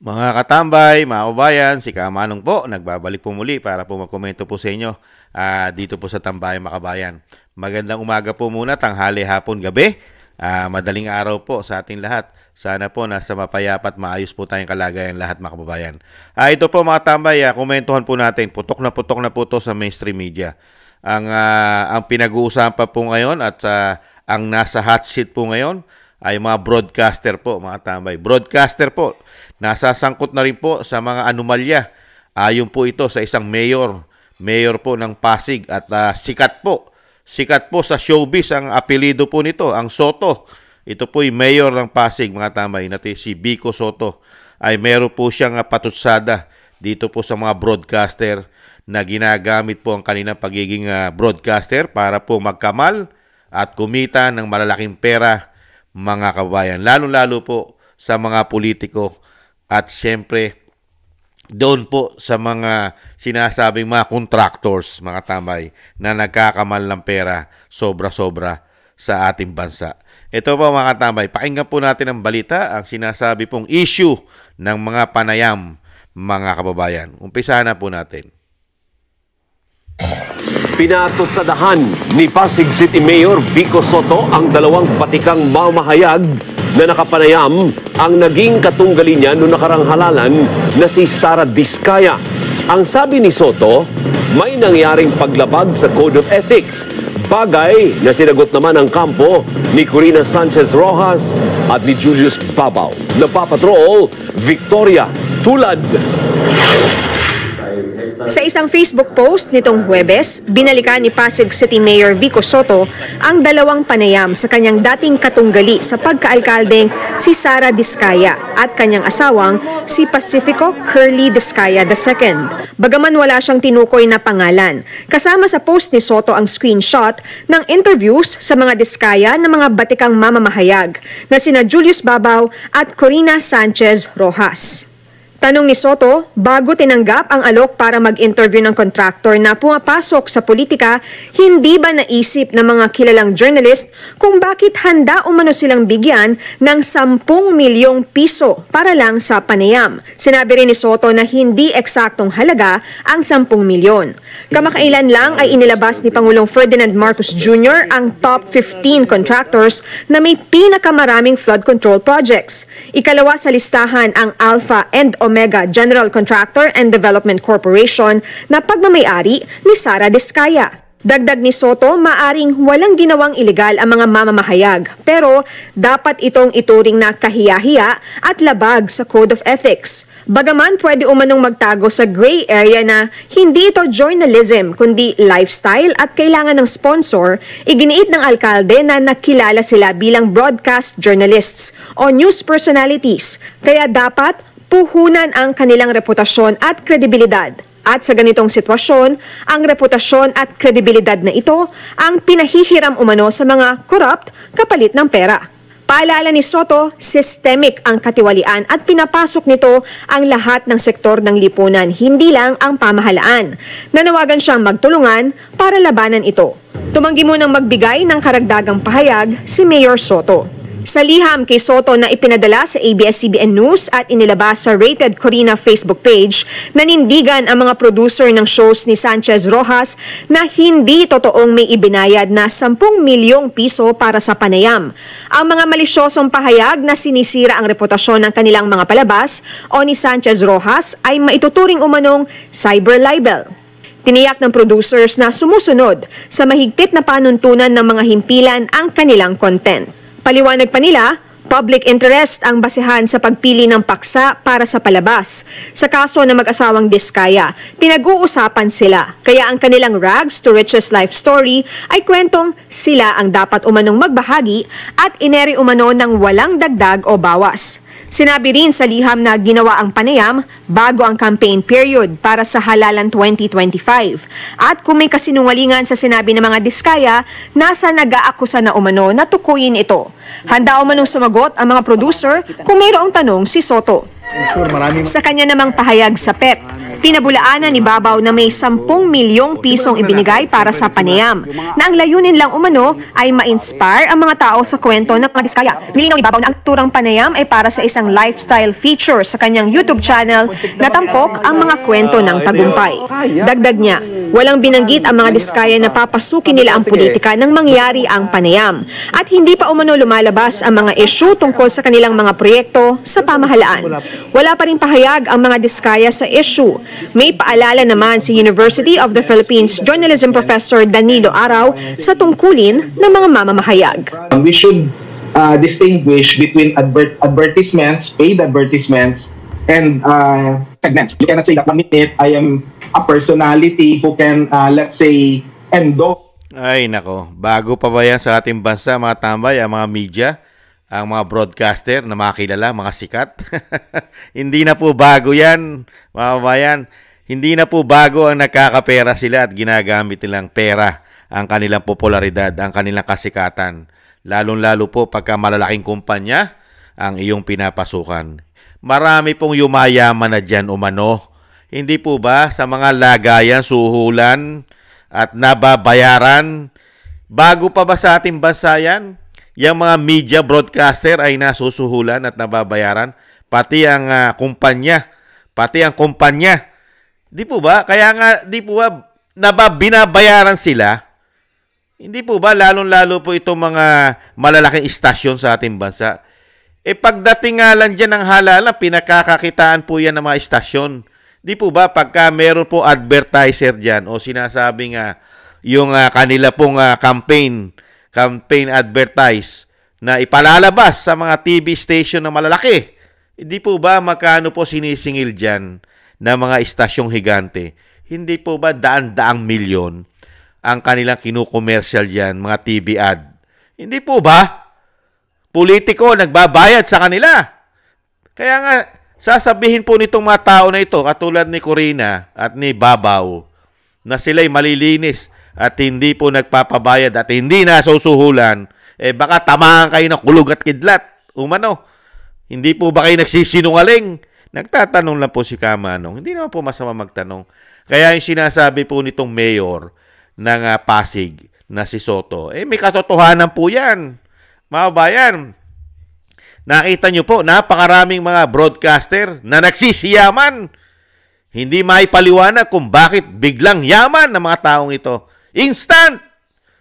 Mga katambay, mga kabayan, si Kamanong po, nagbabalik po muli para po magkomento po sa inyo dito po sa Tambayang Makabayan. Magandang umaga po muna, tanghali, hapon, gabi, madaling araw po sa ating lahat. Sana po nasa mapayapa at maayos po tayong kalagayan lahat mga kababayan. Ito po mga tambay, komentuhan po natin, putok na po to sa mainstream media. Ang pinag-uusapan po ngayon at ang nasa hot seat po ngayon ay mga broadcaster po mga tambay. Broadcaster po. Nasasangkot na rin po sa mga anomalya. Ayon po ito sa isang mayor po ng Pasig at sikat po. Sikat po sa showbiz ang apelido po nito, ang Soto. Ito po yung mayor ng Pasig, mga tambay, natin si Vico Soto. Ay meron po siyang patutsada dito po sa mga broadcaster na ginagamit po ang kanilang pagiging broadcaster para po magkamal at kumita ng malalaking pera, mga kabayan. Lalo-lalo po sa mga politiko. At siyempre, doon po sa mga sinasabing mga contractors, mga tambay, na nagkakamal ng pera sobra-sobra sa ating bansa. Ito po mga tambay, pakinggan po natin ang balita, ang sinasabi pong issue ng mga panayam, mga kababayan. Umpisahan na po natin. Pinatutsadahan ni Pasig City Mayor Vico Soto ang dalawang batikang mamahayag na nakapanayam ang naging katunggali niya noong nakarang halalan na si Sara Diskaya. Ang sabi ni Soto, may nangyaring paglabag sa Code of Ethics. Bagay na sinagot naman ang kampo ni Corina Sanchez Rojas at ni Julius Babaw. Napapatrol, Victoria Tulad. Sa isang Facebook post nitong Huwebes, binalikan ni Pasig City Mayor Vico Soto ang dalawang panayam sa kanyang dating katunggali sa pagkaalkaldeng si Sara Diskaya at kanyang asawang si Pacifico Curly Diskaya II. Bagaman wala siyang tinukoy na pangalan, kasama sa post ni Soto ang screenshot ng interviews sa mga Diskaya ng mga batikang mamamahayag na sina Julius Babaw at Corina Sanchez Rojas. Tanong ni Soto, bago tinanggap ang alok para mag-interview ng kontraktor na pumapasok sa politika, hindi ba naisip ng mga kilalang journalist kung bakit handa umano silang bigyan ng 10 milyong piso para lang sa panayam? Sinabi rin ni Soto na hindi eksaktong halaga ang 10 milyon. Kamakailan lang ay inilabas ni Pangulong Ferdinand Marcos Jr. ang top 15 contractors na may pinakamaraming flood control projects. Ikalawa sa listahan ang Alpha and Omega General Contractor and Development Corporation na pagmamayari ni Sara Diskaya. Dagdag ni Soto, maaring walang ginawang ilegal ang mga mamamahayag, pero dapat itong ituring na kahiya-hiya at labag sa Code of Ethics. Bagaman pwede umanong magtago sa gray area na hindi ito journalism kundi lifestyle at kailangan ng sponsor, iginiit ng alkalde na nakilala sila bilang broadcast journalists o news personalities, kaya dapat puhunan ang kanilang reputasyon at kredibilidad. At sa ganitong sitwasyon, ang reputasyon at kredibilidad na ito ang pinahihiram umano sa mga corrupt kapalit ng pera. Paalala ni Soto, systemic ang katiwalian at pinapasok nito ang lahat ng sektor ng lipunan, hindi lang ang pamahalaan. Nanawagan siyang magtulungan para labanan ito. Tumanggi munang magbigay ng karagdagang pahayag si Mayor Soto. Sa liham kay Soto na ipinadala sa ABS-CBN News at inilabas sa Rated Corina Facebook page, nanindigan ang mga producer ng shows ni Sanchez Rojas na hindi totoong may ibinayad na 10 milyong piso para sa panayam. Ang mga malisyosong pahayag na sinisira ang reputasyon ng kanilang mga palabas o ni Sanchez Rojas ay maituturing umanong cyber libel. Tiniyak ng producers na sumusunod sa mahigpit na panuntunan ng mga himpilan ang kanilang content. Paliwanag pa nila, public interest ang basehan sa pagpili ng paksa para sa palabas. Sa kaso ng mag-asawang Diskaya, pinag-uusapan sila, kaya ang kanilang rags to riches life story ay kwentong sila ang dapat umanong magbahagi at ineri umano ng walang dagdag o bawas. Sinabi rin sa liham na ginawa ang panayam bago ang campaign period para sa halalan 2025. At kung may kasinungalingan sa sinabi ng mga Diskaya, nasa nag-aakusa na umano na tukuyin ito. Handa umanong sumagot ang mga producer kung mayroong tanong si Soto. Sa kanya namang pahayag sa PEP, Pinabulaanan ni Babaw na may 10 milyong pisong ibinigay para sa panayam, na ang layunin lang umano ay ma-inspire ang mga tao sa kwento ng mga Diskaya. Nilinaw ni Babaw na ang turang panayam ay para sa isang lifestyle feature sa kanyang YouTube channel na tampok ang mga kwento ng tagumpay. Dagdag niya, walang binanggit ang mga Diskaya na papasukin nila ang politika nang mangyari ang panayam, at hindi pa umano lumalabas ang mga issue tungkol sa kanilang mga proyekto sa pamahalaan. Wala pa rin pahayag ang mga Diskaya sa issue. May paalala naman si University of the Philippines Journalism Professor Danilo Araw sa tungkulin ng mga mamamahayag. We should distinguish between advertisements, paid advertisements, and segments. You cannot say that 1 minute I am a personality who can, let's say, endorse. Ay nako, bago pa ba yan sa ating bansa mga tambay, ang mga media, ang mga broadcaster na makilala, mga sikat? Hindi na po bago yan, mga bayan. Hindi na po bago ang nakakapera sila at ginagamit nilang pera, ang kanilang popularidad, ang kanilang kasikatan. Lalong-lalo po pagka malalaking kumpanya ang iyong pinapasukan. Marami pong yumayaman na dyan umano. Hindi po ba sa mga lagayan, suhulan at nababayaran? Bago pa ba sa ating bansa yan? Yung mga media broadcaster ay nasusuhulan at nababayaran, pati ang kumpanya, Di po ba? Kaya nga, di po ba binabayaran sila? Hindi po ba lalong-lalo po itong mga malalaking istasyon sa ating bansa? Pagdating nga lang dyan ng halalan, pinakakakitaan po yan ng mga istasyon. Di po ba pagka meron po advertiser dyan o sinasabing yung kanila pong campaign advertise na ipalalabas sa mga TV station na malalaki. Hindi po ba magkano po sinisingil dyan na mga istasyong higante? Hindi po ba daan-daang milyon ang kanilang kinukomersyal dyan, mga TV ad? Hindi po ba? Politiko nagbabayad sa kanila. Kaya nga, sasabihin po nitong mga tao na ito, katulad ni Corina at ni Babaw, na sila'y malilinis at hindi po nagpapabayad at hindi nasusuhulan, baka tamaan kayo ng kulog at kidlat. Umano, hindi po ba kayo nagsisinungaling? Nagtatanong lang po si Kamanong. Hindi naman po masama magtanong. Kaya yung sinasabi po nitong mayor ng Pasig na si Soto, may katotohanan po yan. Mga bayan, nakita nyo po, napakaraming mga broadcaster na nagsisiyaman. Hindi maipaliwanag kung bakit biglang yaman ng mga taong ito. Instant!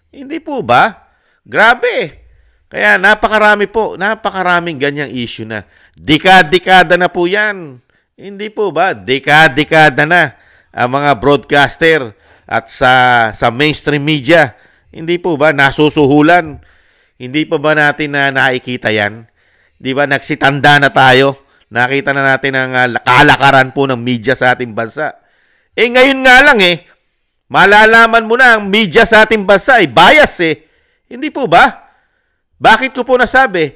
Hindi po ba? Grabe! Kaya napakaraming ganyang issue na. Dekada na po yan. Hindi po ba? Dekada na ang mga broadcaster at sa mainstream media. Hindi po ba? Nasusuhulan. Hindi pa ba natin na nakikita yan? Di ba nagsitanda na tayo? Nakita na natin ang kalakaran po ng media sa ating bansa. Ngayon nga lang malalaman mo na ang media sa ating bansa ay bias Hindi po ba? Bakit ko po nasabi?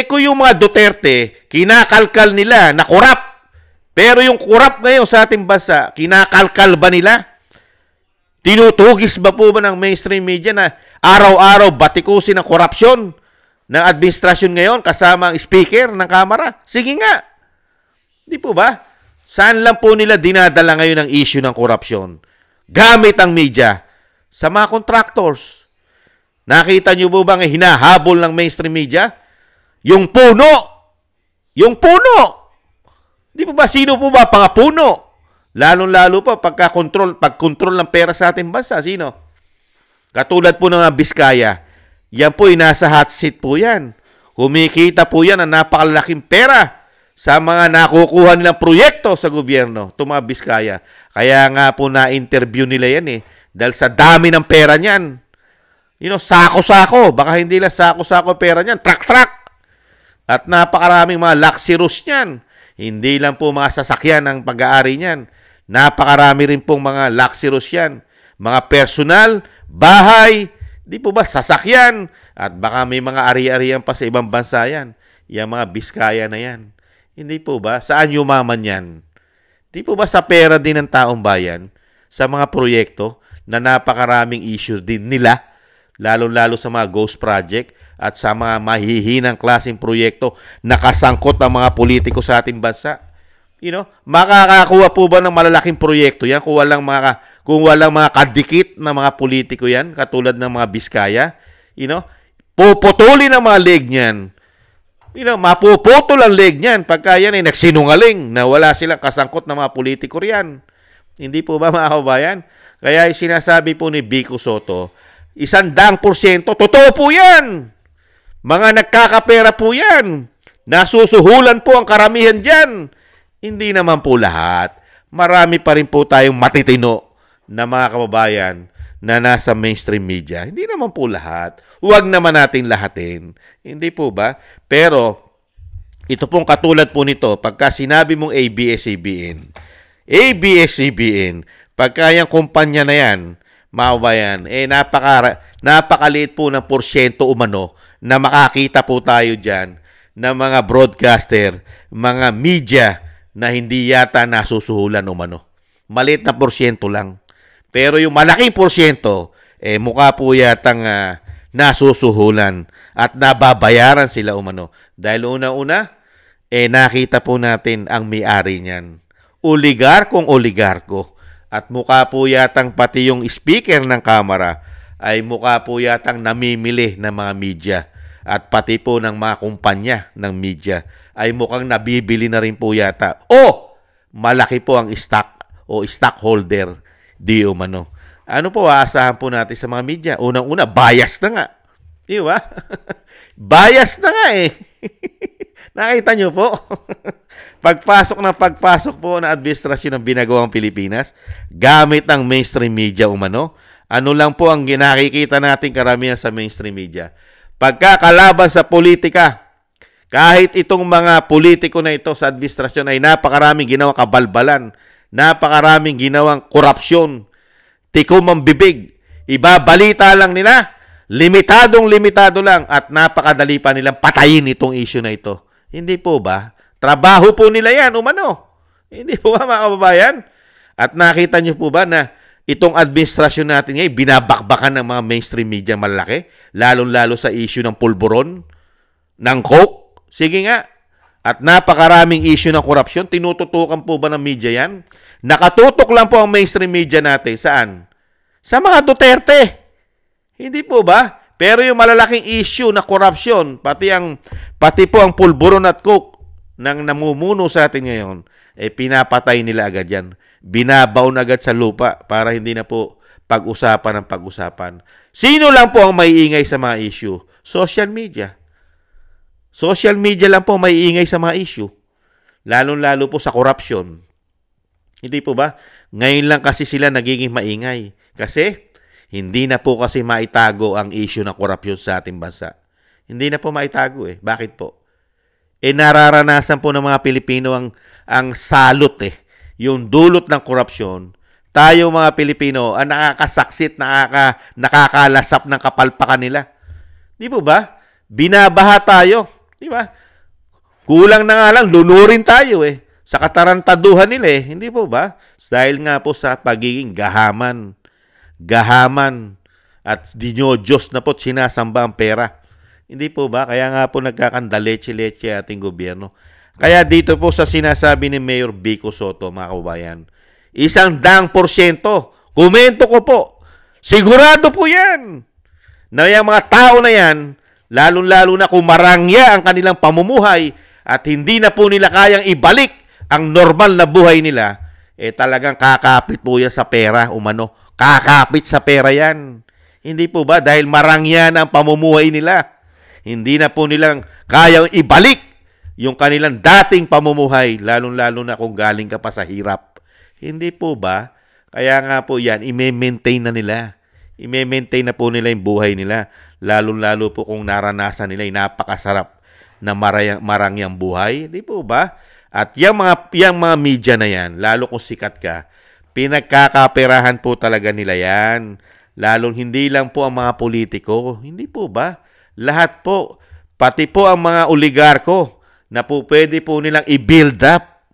Kung yung mga Duterte, kinakalkal nila na korap. Pero yung korap ngayon sa ating bansa, kinakalkal ba nila? Tinutugis ba po ba ng mainstream media na araw-araw batikusin ang korupsyon ng administrasyon ngayon kasama ang speaker ng Kamara? Sige nga. Di po ba? Saan lang po nila dinadala ngayon ang issue ng korupsyon? Gamit ang media sa mga contractors. Nakita nyo po ba ang hinahabol ng mainstream media? Yung puno! Yung puno! Di po ba? Sino po ba pangapuno? Lalong-lalo po pag-control ng pera sa ating bansa. Sino? Katulad po ng Biskaya. Yan po nasa hot seat po yan. Kumikita po yan ang napakalaking pera sa mga nakukuha nilang proyekto sa gobyerno. Itong mga Biskaya. Kaya nga po na-interview nila yan dahil sa dami ng pera niyan. Sako-sako. Baka hindi lang sako-sako pera niyan. Truck-truck. At napakaraming mga luxurious niyan. Hindi lang po mga sasakyan ang pag-aari niyan. Napakarami rin pong mga luxurious yan. Mga personal, bahay, di po ba sasakyan? At baka may mga ari-arian pa sa ibang bansa yan. Yung mga Biskaya na yan. Hindi po ba? Saan yumaman yan? Di po ba sa pera din ng taong bayan? Sa mga proyekto na napakaraming issue din nila, lalo-lalo sa mga ghost project at sa mga mahihinang klaseng proyekto na kasangkot ng mga politiko sa ating bansa. Makakakuha po ba ng malalaking proyekto yan kung walang mga kadikit na mga politiko yan, katulad ng mga Biskaya? Puputulin ang mga leg niyan. Mapuputol ang leg niyan pagka yan ay nagsinungaling na wala silang kasangkot na mga politiko riyan. Hindi po ba, mga kababayan? Kaya sinasabi po ni Vico Sotto, 100%, totoo po yan. Mga nagkakapera po yan. Nasusuhulan po ang karamihan dyan. Hindi naman po lahat. Marami pa rin po tayong matitino na mga kababayan na nasa mainstream media. Hindi naman po lahat. Huwag naman natin lahatin. Hindi po ba? Pero, ito pong katulad po nito, pagka sinabi mong ABS-CBN, pagka yung kumpanya na yan, mga kababayan, napakaliit po ng porsyento umano na makakita po tayo dyan ng mga broadcaster, mga media na hindi yata nasusuhulan umano. Maliit na porsyento lang. Pero yung malaking porsyento, mukha po yatang nasusuhulan at nababayaran sila umano. Dahil una-una, nakita po natin ang may-ari niyan. Oligarko. At mukha po yatang pati yung speaker ng kamera ay mukha po yatang namimili ng mga media. At pati po ng mga kumpanya ng media ay mukhang nabibili na rin po yata. Malaki po ang stock o stockholder di umano. Ano po aasahan po natin sa mga media? Unang-una, bias na nga. Di ba? Bias na nga eh. Nakita nyo po? Pagpasok po na administrasyon ng binagawang Pilipinas, gamit ang mainstream media umano, ano lang po ang nakikita natin karamihan sa mainstream media? Pagkakalaban sa politika, kahit itong mga politiko na ito sa administrasyon ay napakaraming ginawang kabalbalan, napakaraming ginawang korupsyon, tikom ang bibig, ibabalita lang nila, limitado lang at napakadali pa nilang patayin itong issue na ito. Hindi po ba? Trabaho po nila yan, umano. Hindi po ba, mga kababayan? At nakita nyo po ba na itong administrasyon natin ngayon, binabakbakan ng mga mainstream media malaki, lalong-lalo sa issue ng pulburon, ng coke? Sige nga. At napakaraming issue ng korupsyon, tinututukan po ba ng media yan? Nakatutok lang po ang mainstream media natin. Saan? Sa mga Duterte. Hindi po ba? Pero yung malalaking issue na korupsyon, pati po ang pulburon at coke nang namumuno sa atin ngayon, pinapatay nila agad yan. Binabaon agad sa lupa para hindi na po pag-usapan ng pag-usapan. Sino lang po ang maiingay sa mga issue? Social media. Social media lang po maiingay sa mga issue. Lalong-lalo po sa korupsyon. Hindi po ba? Ngayon lang kasi sila nagiging maingay. Kasi hindi na po kasi maitago ang issue ng korupsyon sa ating bansa. Hindi na po maitago eh. Bakit po? Nararanasan po ng mga Pilipino ang salot eh. Yung dulot ng korupsyon. Tayo mga Pilipino ang nakakasaksit, nakakalasap ng kapalpakan nila. Di po ba? Binabaha tayo. Di ba? Kulang na nga lang, lunurin tayo eh. Sa katarantaduhan nila eh. Hindi po ba? Dahil nga po sa pagiging gahaman. At Diyos na po sinasamba ang pera. Hindi po ba? Kaya nga po nagkakandaleche-leche ating gobyerno. Kaya dito po sa sinasabi ni Mayor Vico Sotto, mga kababayan, 100%. Komento ko po. Sigurado po yan. Na yung mga tao na yan, lalong-lalo na kung marangya ang kanilang pamumuhay at hindi na po nila kayang ibalik ang normal na buhay nila, talagang kakapit po yan sa pera, umano. Kakapit sa pera yan. Hindi po ba? Dahil marangya na ang pamumuhay nila. Hindi na po nilang kayang ibalik yung kanilang dating pamumuhay, lalong-lalo na kung galing ka pa sa hirap. Hindi po ba? Kaya nga po yan, i-maintain na nila. I-maintain na po nila yung buhay nila. Lalong-lalo po kung naranasan nila yung napakasarap na marangyang buhay. Hindi po ba? At yung mga media na yan, lalo kung sikat ka, pinagkakaperahan po talaga nila yan. Lalong hindi lang po ang mga politiko. Hindi po ba? Lahat po, pati po ang mga oligarko na po pwede po nilang i-build up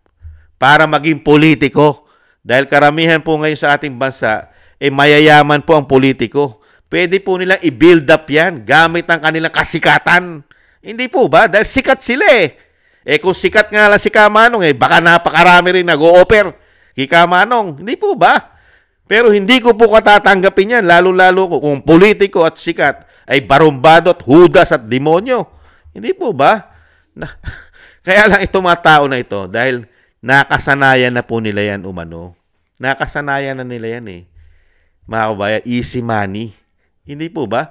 para maging politiko. Dahil karamihan po ngayon sa ating bansa, mayayaman po ang politiko. Pwede po nilang i-build up yan gamit ang kanilang kasikatan. Hindi po ba? Dahil sikat sila eh. Kung sikat nga lang si Kamanong, baka napakarami rin nag-o-offer kay Kamanong. Hindi po ba? Pero hindi ko po katatanggapin yan, lalo-lalo kung politiko at sikat ay barumbado at hudas at demonyo. Hindi po ba? Kaya lang itong mga tao na ito, dahil nakasanayan na po nila yan umano. Nakasanayan na nila yan Mga kabayan, easy money. Hindi po ba?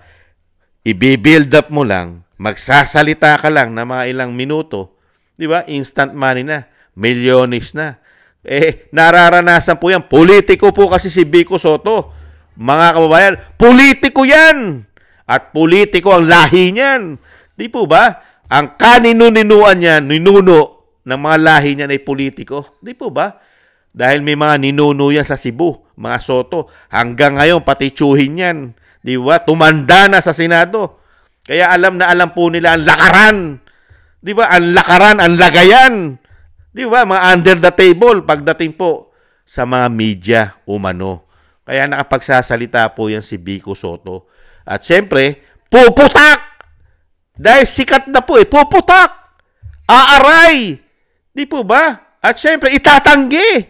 I-build up mo lang, magsasalita ka lang na mga ilang minuto, di ba? Instant money na, milyones na. Nararanasan po yan. Politiko po kasi si Vico Sotto. Mga kababayan, politiko yan. At politiko ang lahi niyan. Di po ba? Ang kaninu-ninuan niyan, ninuno ng mga lahi niyan ay politiko. Di po ba? Dahil may mga ninuno yan sa Cebu, mga Sotto. Hanggang ngayon, pati tsuhin yan. Di ba? Tumanda na sa Senado. Kaya alam na alam po nila ang lakaran. Di ba? Ang lakaran, ang lagayan. Di ba? Mga under the table pagdating po sa mga media umano. Kaya nakapagsasalita po yan si Vico Sotto. At siyempre, puputak! Dahil sikat na po puputak! Aaray! Di po ba? At siyempre, itatanggi.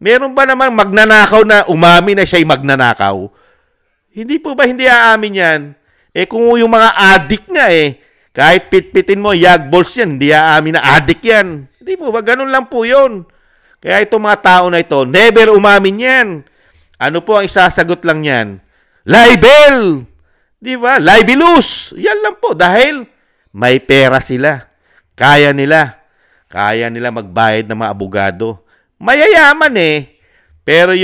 Meron ba namang magnanakaw na umami na siya'y magnanakaw? Hindi po ba hindi aamin yan? Kung yung mga adik nga kahit pitpitin mo, yag balls yan, hindi aamin na adik yan. Hindi po ba? Ganun lang po yun. Kaya itong mga tao na ito, never umamin yan. Ano po ang isasagot lang yan? Libel! Di ba? Libelous! Yan lang po. Dahil may pera sila. Kaya nila magbayad ng mga abogado. Mayayaman Pero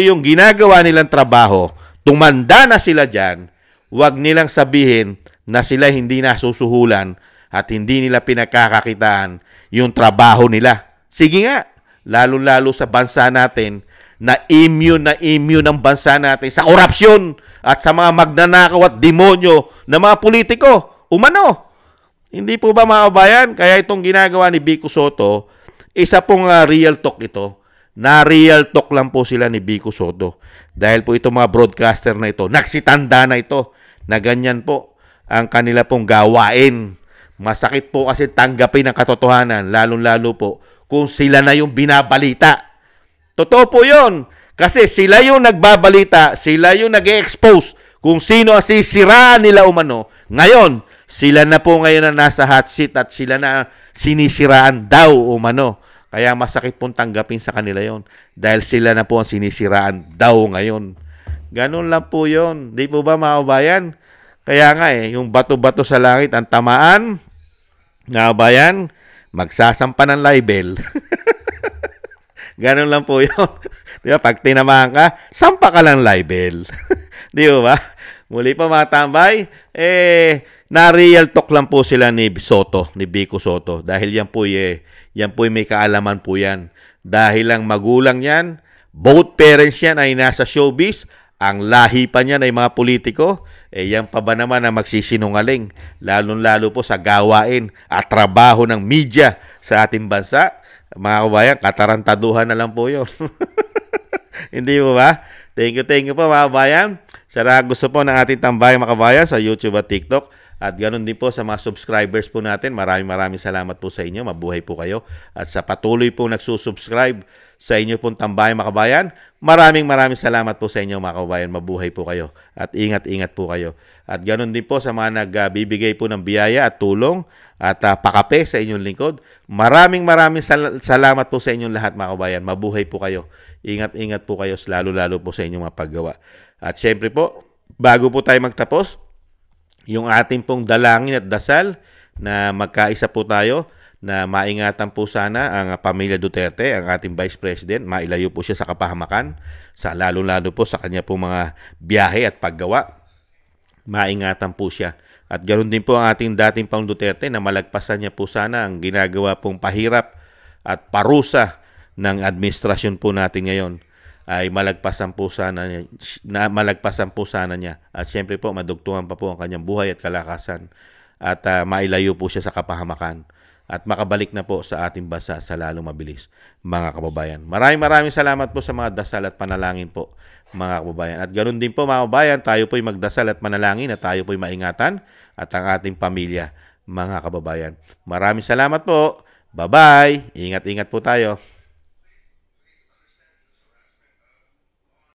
yung ginagawa nilang trabaho, tumanda na sila dyan, huwag nilang sabihin na sila hindi nasusuhulan at hindi nila pinagkakakitaan yung trabaho nila. Sige nga, lalo-lalo sa bansa natin na immune ang bansa natin sa korupsyon at sa mga magnanakaw at demonyo na mga politiko. Umano. Hindi po ba mga kabayan? Kaya itong ginagawa ni Vico Sotto, isa pong real talk ito. Na real talk lang po sila ni Vico Sotto. Dahil po itong mga broadcaster na ito, nagsitanda na ito, na ganyan po ang kanila pong gawain. Masakit po kasi tanggapin ang katotohanan, lalong-lalo po kung sila na yung binabalita. Totoo po yun. Kasi sila yung nagbabalita, sila yung nag-expose kung sino ang sisiraan nila umano. Ngayon, sila na po ngayon na nasa hot seat at sila na sinisiraan daw umano. Kaya masakit pong tanggapin sa kanila yon dahil sila na po ang sinisiraan daw ngayon. Ganun lang po yon. Di po ba mga kabayan? Kaya nga yung bato-bato sa langit ang tamaan, mga kabayan, magsasampa ng libel. Ganun lang po yun. Di ba? Pag tinamaan ka, sampa ka lang libel. Di ba? Muli pa mga tambay, na-real talk lang po sila ni Sotto, ni Vico Sotto. Dahil yan po may kaalaman po yan. Dahil lang magulang yan, both parents yan ay nasa showbiz, ang lahi pa niyan ay mga politiko, yan pa ba naman na magsisinungaling, lalong-lalo po sa gawain at trabaho ng media sa ating bansa. Mga kabayan, katarantaduhan na lang po yun. Hindi po ba? Thank you po mga kabayan. Sana gusto po ng ating tambayan mga kabayan sa YouTube at TikTok. At ganoon din po sa mga subscribers po natin. Maraming salamat po sa inyo. Mabuhay po kayo. At sa patuloy po nagsusubscribe sa inyo pong tambayan mga kabayan, maraming salamat po sa inyo mga kabayan. Mabuhay po kayo. At ingat po kayo. At ganoon din po sa mga nagbibigay po ng biyaya at tulong at pakape sa inyong lingkod. Maraming salamat po sa inyong lahat mga kabayan. Mabuhay po kayo. Ingat po kayo, lalo po sa inyong mga paggawa. At syempre po, bago po tayo magtapos, yung ating pong dalangin at dasal na magkaisa po tayo na maingatan po sana ang pamilya Duterte, ang ating Vice President, mailayo po siya sa kapahamakan, sa lalo po sa kanya pong mga biyahe at paggawa. Maingatan po siya. At ganoon din po ang ating dating Pangulong Duterte na malagpasan niya po sana ang ginagawa pong pahirap at parusa ng administrasyon po natin ngayon. Ay malagpasan po sana niya. At syempre po, madugtungan pa po ang kanyang buhay at kalakasan. At mailayo po siya sa kapahamakan. At makabalik na po sa ating bansa sa lalong mabilis, mga kababayan. Maraming salamat po sa mga dasal at panalangin po, mga kababayan. At ganoon din po, mga kababayan, tayo po'y magdasal at manalangin at tayo po'y maingatan at ang ating pamilya mga kababayan. Maraming salamat po. Bye-bye. Ingat-ingat po tayo.